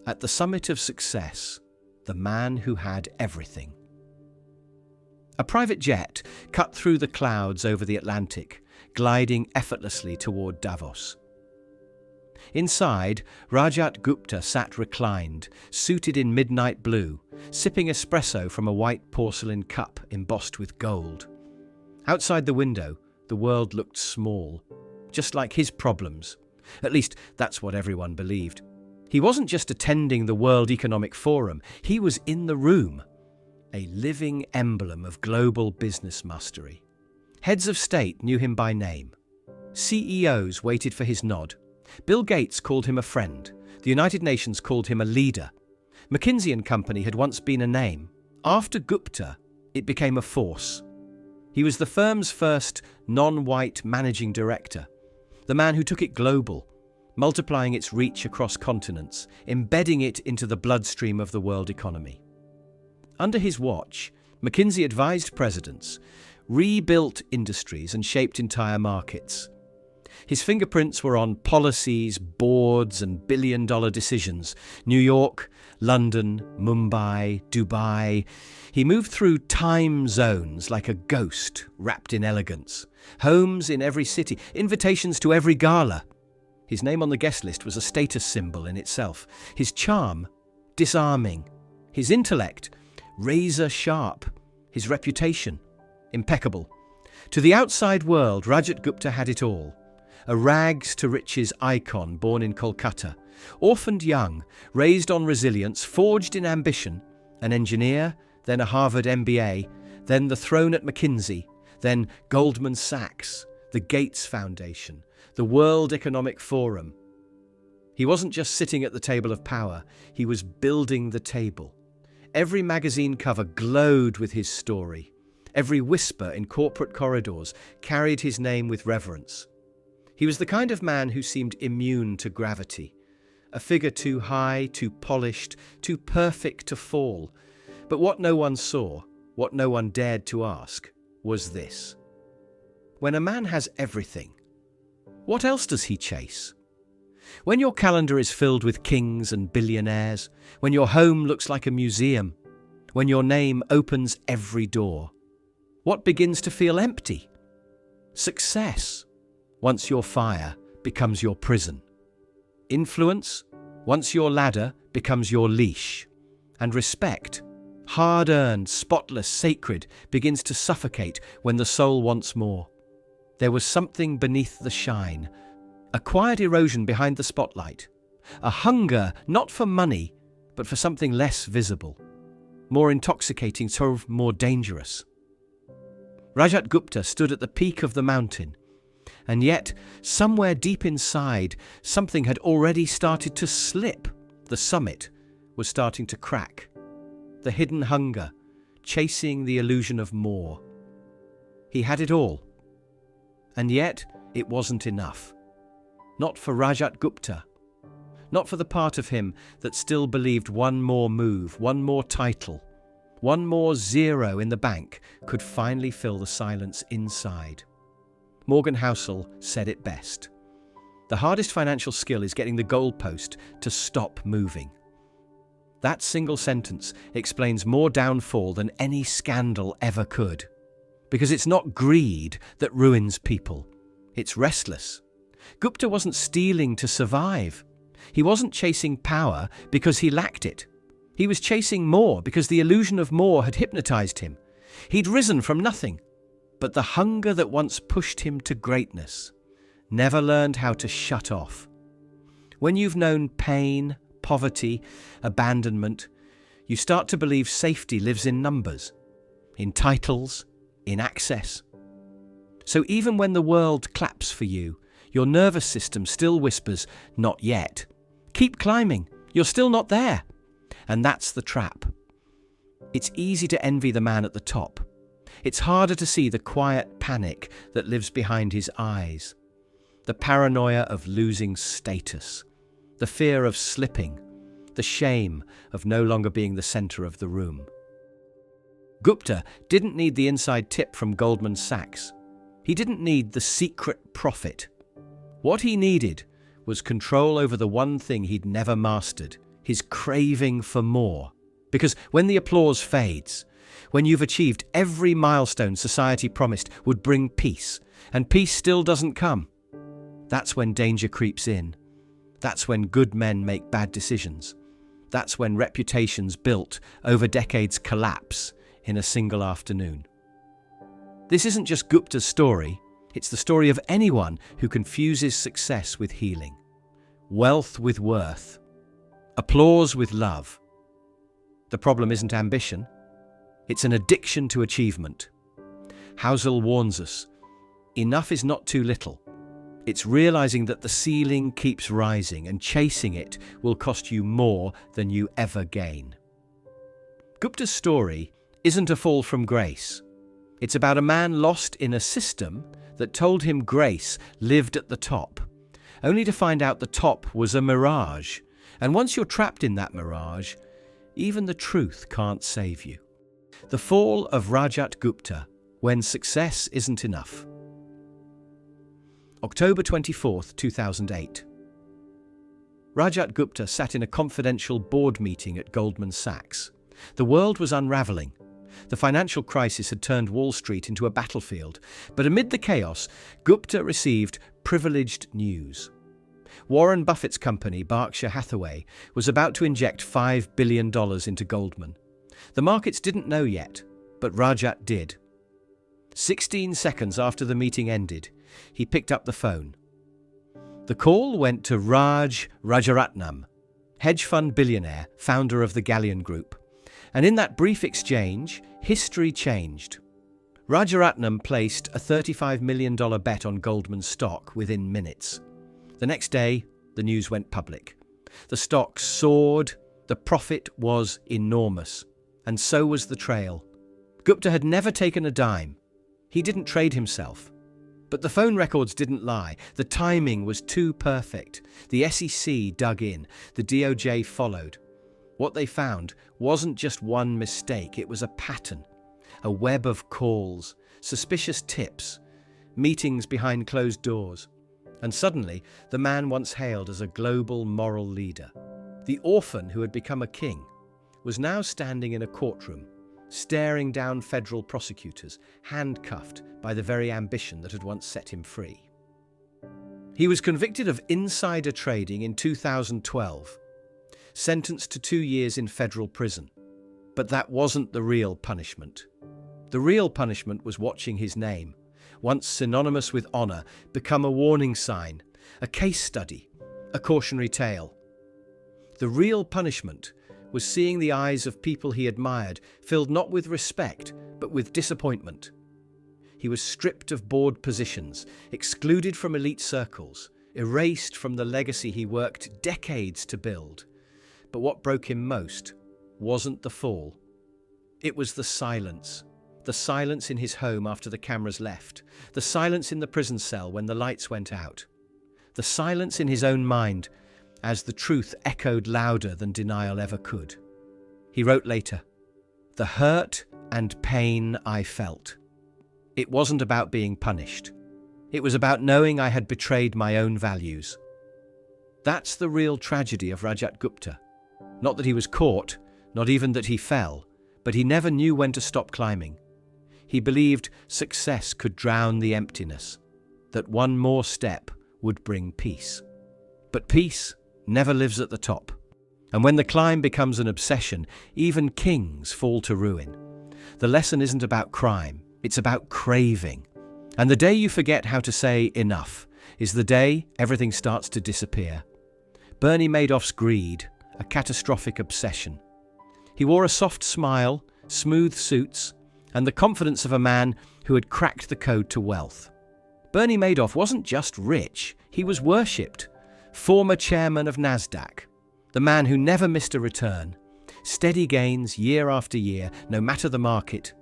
At the summit of success, the man who had everything. A private jet cut through the clouds over the Atlantic, gliding effortlessly toward Davos. Inside, Rajat Gupta sat reclined, suited in midnight blue, sipping espresso from a white porcelain cup embossed with gold. Outside the window, the world looked small, just like his problems. At least, that's what everyone believed. He wasn't just attending the World Economic Forum, he was in the room, a living emblem of global business mastery. Heads of state knew him by name. CEOs waited for his nod. Bill Gates called him a friend. The United Nations called him a leader. McKinsey & Company had once been a name. After Gupta, it became a force. He was the firm's first non-white managing director, the man who took it global, multiplying its reach across continents, embedding it into the bloodstream of the world economy. Under his watch, McKinsey advised presidents, rebuilt industries and shaped entire markets. His fingerprints were on policies, boards, and billion-dollar decisions. New York, London, Mumbai, Dubai. He moved through time zones like a ghost wrapped in elegance. Homes in every city, invitations to every gala. His name on the guest list was a status symbol in itself. His charm, disarming. His intellect, razor sharp. His reputation, impeccable. To the outside world, Rajat Gupta had it all. A rags-to-riches icon born in Kolkata, orphaned young, raised on resilience, forged in ambition, an engineer, then a Harvard MBA, then the throne at McKinsey, then Goldman Sachs, the Gates Foundation, the World Economic Forum. He wasn't just sitting at the table of power, he was building the table. Every magazine cover glowed with his story. Every whisper in corporate corridors carried his name with reverence. He was the kind of man who seemed immune to gravity, a figure too high, too polished, too perfect to fall. But what no one saw, what no one dared to ask, was this. When a man has everything, what else does he chase? When your calendar is filled with kings and billionaires, when your home looks like a museum, when your name opens every door, what begins to feel empty? Success, once your fire becomes your prison. Influence, once your ladder becomes your leash. And respect, hard-earned, spotless, sacred, begins to suffocate when the soul wants more. There was something beneath the shine, a quiet erosion behind the spotlight, a hunger not for money, but for something less visible, more intoxicating, so more dangerous. Rajat Gupta stood at the peak of the mountain, and yet, somewhere deep inside, something had already started to slip. The summit was starting to crack. The hidden hunger, chasing the illusion of more. He had it all. And yet, it wasn't enough. Not for Rajat Gupta. Not for the part of him that still believed one more move, one more title, one more zero in the bank could finally fill the silence inside. Morgan Housel said it best. The hardest financial skill is getting the goalpost to stop moving. That single sentence explains more downfall than any scandal ever could. Because it's not greed that ruins people. It's restless. Gupta wasn't stealing to survive. He wasn't chasing power because he lacked it. He was chasing more because the illusion of more had hypnotized him. He'd risen from nothing. But the hunger that once pushed him to greatness never learned how to shut off. When you've known pain, poverty, abandonment, you start to believe safety lives in numbers, in titles, in access. So even when the world claps for you, your nervous system still whispers, "Not yet." Keep climbing, you're still not there. And that's the trap. It's easy to envy the man at the top. It's harder to see the quiet panic that lives behind his eyes, the paranoia of losing status, the fear of slipping, the shame of no longer being the center of the room. Gupta didn't need the inside tip from Goldman Sachs. He didn't need the secret profit. What he needed was control over the one thing he'd never mastered, his craving for more. Because when the applause fades, when you've achieved every milestone society promised would bring peace, and peace still doesn't come, that's when danger creeps in. That's when good men make bad decisions. That's when reputations built over decades collapse in a single afternoon. This isn't just Gupta's story, it's the story of anyone who confuses success with healing, wealth with worth, applause with love. The problem isn't ambition, it's an addiction to achievement. Housel warns us, enough is not too little. It's realizing that the ceiling keeps rising and chasing it will cost you more than you ever gain. Gupta's story isn't a fall from grace. It's about a man lost in a system that told him grace lived at the top, only to find out the top was a mirage. And once you're trapped in that mirage, even the truth can't save you. The fall of Rajat Gupta, when success isn't enough. October 24, 2008. Rajat Gupta sat in a confidential board meeting at Goldman Sachs. The world was unraveling. The financial crisis had turned Wall Street into a battlefield. But amid the chaos, Gupta received privileged news. Warren Buffett's company, Berkshire Hathaway, was about to inject $5 billion into Goldman. The markets didn't know yet, but Rajat did. 16 seconds after the meeting ended, he picked up the phone. The call went to Raj Rajaratnam, hedge fund billionaire, founder of the Galleon Group. And in that brief exchange, history changed. Rajaratnam placed a $35 million bet on Goldman stock within minutes. The next day, the news went public. The stock soared, the profit was enormous, and so was the trail. Gupta had never taken a dime. He didn't trade himself. But the phone records didn't lie. The timing was too perfect. The SEC dug in. The DOJ followed. What they found wasn't just one mistake. It was a pattern, a web of calls, suspicious tips, meetings behind closed doors. And suddenly, the man once hailed as a global moral leader, the orphan who had become a king, was now standing in a courtroom, staring down federal prosecutors, handcuffed by the very ambition that had once set him free. He was convicted of insider trading in 2012, sentenced to 2 years in federal prison. But that wasn't the real punishment. The real punishment was watching his name, once synonymous with honor, become a warning sign, a case study, a cautionary tale. The real punishment was seeing the eyes of people he admired filled not with respect, but with disappointment. He was stripped of board positions, excluded from elite circles, erased from the legacy he worked decades to build. But what broke him most wasn't the fall. It was the silence in his home after the cameras left, the silence in the prison cell when the lights went out, the silence in his own mind as the truth echoed louder than denial ever could. He wrote later, "The hurt and pain I felt. It wasn't about being punished. It was about knowing I had betrayed my own values." That's the real tragedy of Rajat Gupta. Not that he was caught, not even that he fell, but he never knew when to stop climbing. He believed success could drown the emptiness, that one more step would bring peace. But peace never lives at the top. And when the climb becomes an obsession, even kings fall to ruin. The lesson isn't about crime, it's about craving. And the day you forget how to say enough is the day everything starts to disappear. Bernie Madoff's greed, a catastrophic obsession. He wore a soft smile, smooth suits, and the confidence of a man who had cracked the code to wealth. Bernie Madoff wasn't just rich, he was worshipped. Former chairman of NASDAQ, the man who never missed a return. Steady gains year after year, no matter the market.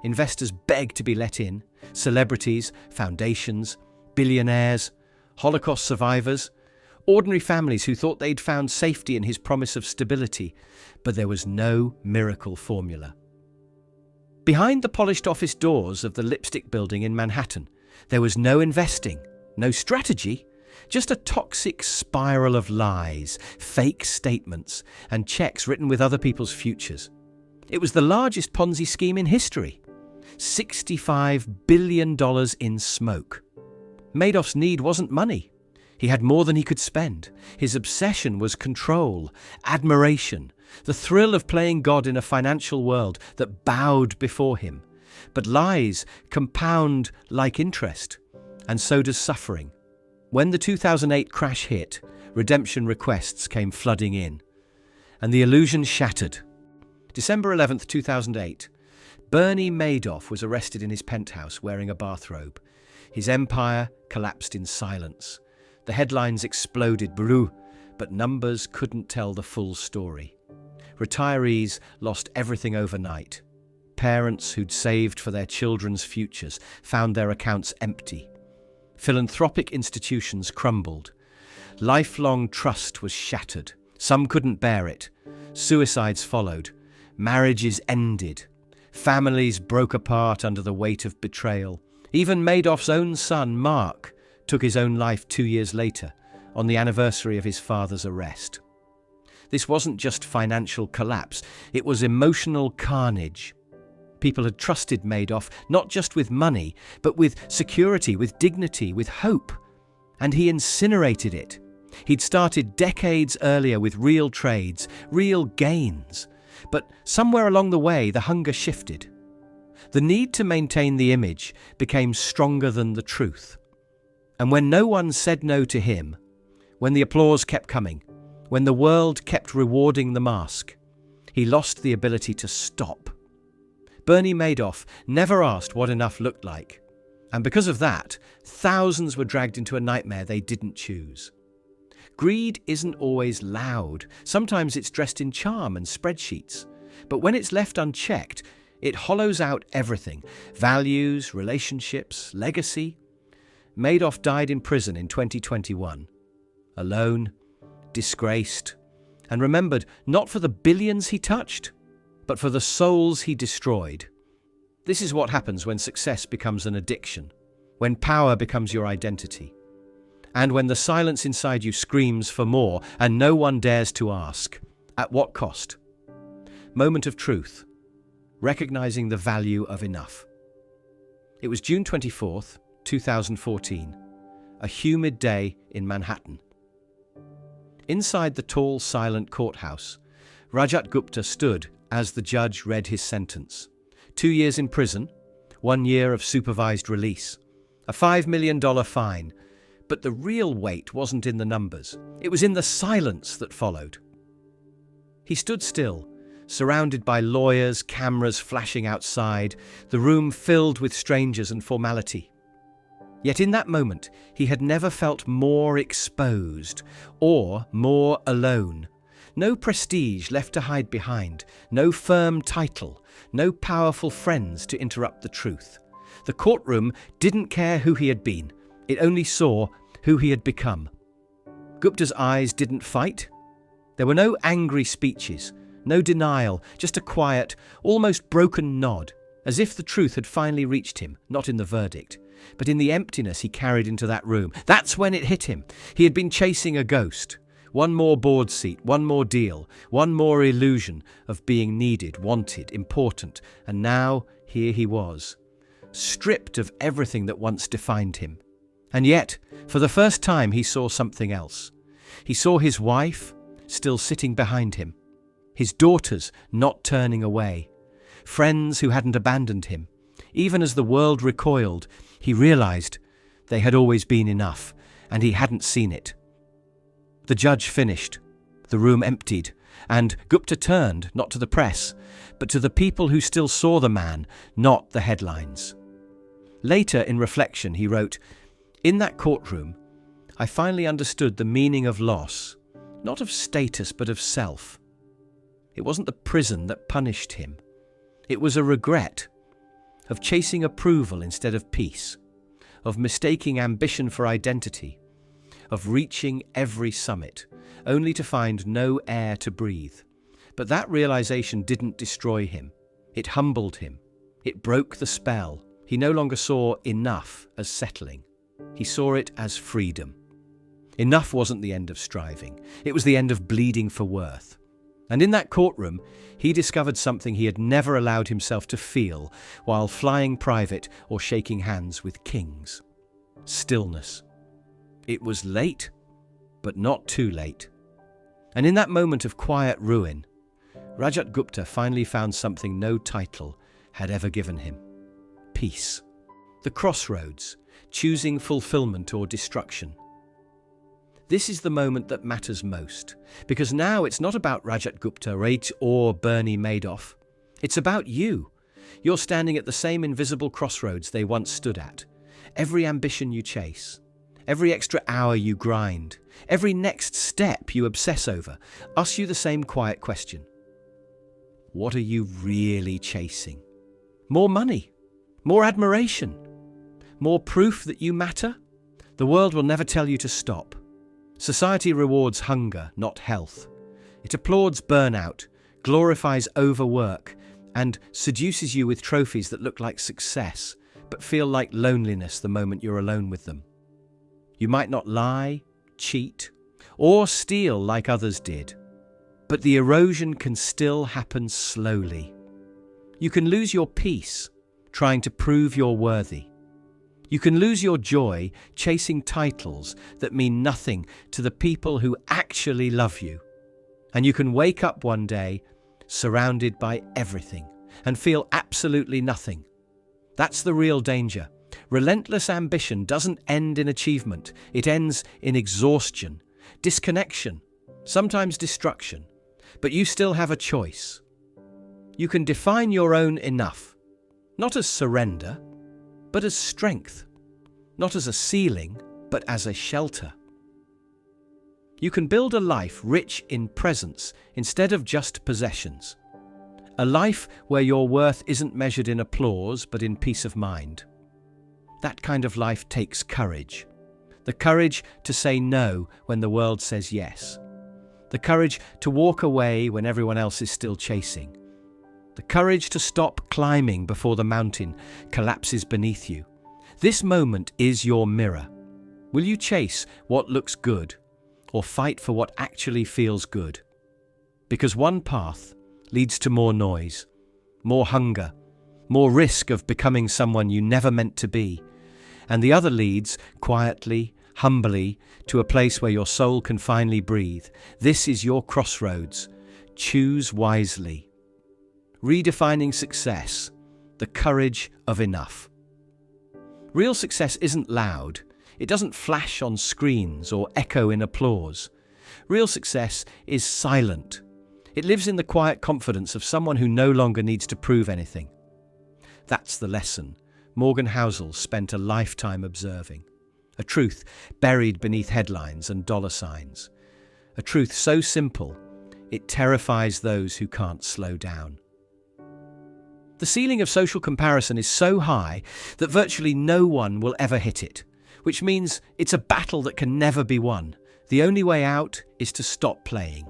Investors begged to be let in. Celebrities, foundations, billionaires, Holocaust survivors, ordinary families who thought they'd found safety in his promise of stability, but there was no miracle formula. Behind the polished office doors of the Lipstick Building in Manhattan, there was no investing, no strategy, Just a toxic spiral of lies, fake statements, and checks written with other people's futures. It was the largest Ponzi scheme in history. $65 billion in smoke. Madoff's need wasn't money. He had more than he could spend. His obsession was control, admiration, the thrill of playing God in a financial world that bowed before him. But lies compound like interest, and so does suffering. When the 2008 crash hit, redemption requests came flooding in, and the illusion shattered. December 11th, 2008, Bernie Madoff was arrested in his penthouse wearing a bathrobe. His empire collapsed in silence. The headlines exploded, but numbers couldn't tell the full story. Retirees lost everything overnight. Parents who'd saved for their children's futures found their accounts empty. Philanthropic institutions crumbled. Lifelong trust was shattered. Some couldn't bear it. Suicides followed. Marriages ended. Families broke apart under the weight of betrayal. Even Madoff's own son, Mark, took his own life 2 years later, on the anniversary of his father's arrest. This wasn't just financial collapse, it was emotional carnage. People had trusted Madoff not just with money, but with security, with dignity, with hope. And he incinerated it. He'd started decades earlier with real trades, real gains. But somewhere along the way, the hunger shifted. The need to maintain the image became stronger than the truth. And when no one said no to him, when the applause kept coming, when the world kept rewarding the mask, he lost the ability to stop. Bernie Madoff never asked what enough looked like. And because of that, thousands were dragged into a nightmare they didn't choose. Greed isn't always loud. Sometimes it's dressed in charm and spreadsheets. But when it's left unchecked, it hollows out everything. Values, relationships, legacy. Madoff died in prison in 2021. Alone, disgraced, and remembered not for the billions he touched, but for the souls he destroyed. This is what happens when success becomes an addiction, when power becomes your identity, and when the silence inside you screams for more and no one dares to ask, at what cost? Moment of truth, recognizing the value of enough. It was June 24th, 2014, a humid day in Manhattan. Inside the tall, silent courthouse, Rajat Gupta stood as the judge read his sentence. 2 years in prison, 1 year of supervised release, a $5 million fine. But the real weight wasn't in the numbers. It was in the silence that followed. He stood still, surrounded by lawyers, cameras flashing outside, the room filled with strangers and formality. Yet in that moment, he had never felt more exposed or more alone. No prestige left to hide behind, no firm title, no powerful friends to interrupt the truth. The courtroom didn't care who he had been. It only saw who he had become. Gupta's eyes didn't fight. There were no angry speeches, no denial, just a quiet, almost broken nod, as if the truth had finally reached him, not in the verdict, but in the emptiness he carried into that room. That's when it hit him. He had been chasing a ghost. One more board seat, one more deal, one more illusion of being needed, wanted, important, and now here he was, stripped of everything that once defined him. And yet, for the first time, he saw something else. He saw his wife still sitting behind him, his daughters not turning away, friends who hadn't abandoned him. Even as the world recoiled, he realized they had always been enough, and he hadn't seen it. The judge finished, the room emptied, and Gupta turned not to the press, but to the people who still saw the man, not the headlines. Later, in reflection, he wrote, "In that courtroom, I finally understood the meaning of loss, not of status but of self. It wasn't the prison that punished him. It was a regret of chasing approval instead of peace, of mistaking ambition for identity, of reaching every summit, only to find no air to breathe. But that realization didn't destroy him. It humbled him. It broke the spell. He no longer saw enough as settling. He saw it as freedom. Enough wasn't the end of striving. It was the end of bleeding for worth. And in that courtroom, he discovered something he had never allowed himself to feel while flying private or shaking hands with kings. Stillness. It was late, but not too late. And in that moment of quiet ruin, Rajat Gupta finally found something no title had ever given him. Peace. The crossroads, choosing fulfillment or destruction. This is the moment that matters most, because now it's not about Rajat Gupta or Bernie Madoff. It's about you. You're standing at the same invisible crossroads they once stood at. Every ambition you chase, every extra hour you grind, every next step you obsess over, asks you the same quiet question. What are you really chasing? More money? More admiration? More proof that you matter? The world will never tell you to stop. Society rewards hunger, not health. It applauds burnout, glorifies overwork, and seduces you with trophies that look like success, but feel like loneliness the moment you're alone with them. You might not lie, cheat, or steal like others did, but the erosion can still happen slowly. You can lose your peace, trying to prove you're worthy. You can lose your joy chasing titles that mean nothing to the people who actually love you. And you can wake up one day surrounded by everything and feel absolutely nothing. That's the real danger. Relentless ambition doesn't end in achievement. It ends in exhaustion, disconnection, sometimes destruction. But you still have a choice. You can define your own enough, not as surrender, but as strength, not as a ceiling, but as a shelter. You can build a life rich in presence instead of just possessions. A life where your worth isn't measured in applause, but in peace of mind. That kind of life takes courage. The courage to say no when the world says yes. The courage to walk away when everyone else is still chasing. The courage to stop climbing before the mountain collapses beneath you. This moment is your mirror. Will you chase what looks good or fight for what actually feels good? Because one path leads to more noise, more hunger, more risk of becoming someone you never meant to be. And the other leads quietly, humbly, to a place where your soul can finally breathe. This is your crossroads. Choose wisely. Redefining success, the courage of enough. Real success isn't loud. It doesn't flash on screens or echo in applause. Real success is silent. It lives in the quiet confidence of someone who no longer needs to prove anything. That's the lesson Morgan Housel spent a lifetime observing. A truth buried beneath headlines and dollar signs. A truth so simple, it terrifies those who can't slow down. The ceiling of social comparison is so high that virtually no one will ever hit it, which means it's a battle that can never be won. The only way out is to stop playing.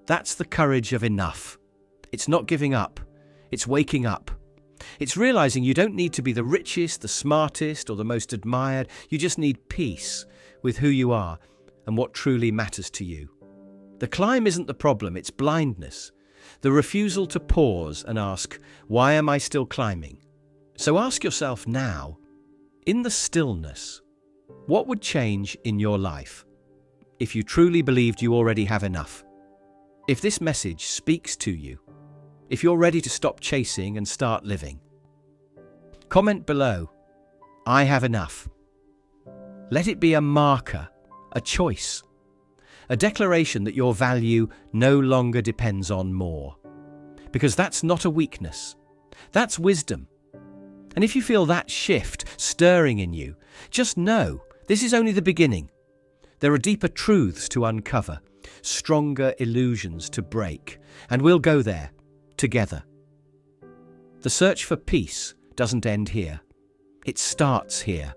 That's the courage of enough. It's not giving up. It's waking up. It's realizing you don't need to be the richest, the smartest, or the most admired. You just need peace with who you are and what truly matters to you. The climb isn't the problem, it's blindness. The refusal to pause and ask, why am I still climbing? So ask yourself now, in the stillness, what would change in your life if you truly believed you already have enough? If this message speaks to you, if you're ready to stop chasing and start living, comment below, I have enough. Let it be a marker, a choice, a declaration that your value no longer depends on more. Because that's not a weakness, that's wisdom. And if you feel that shift stirring in you, just know this is only the beginning. There are deeper truths to uncover, stronger illusions to break, and we'll go there together. The search for peace doesn't end here. It starts here.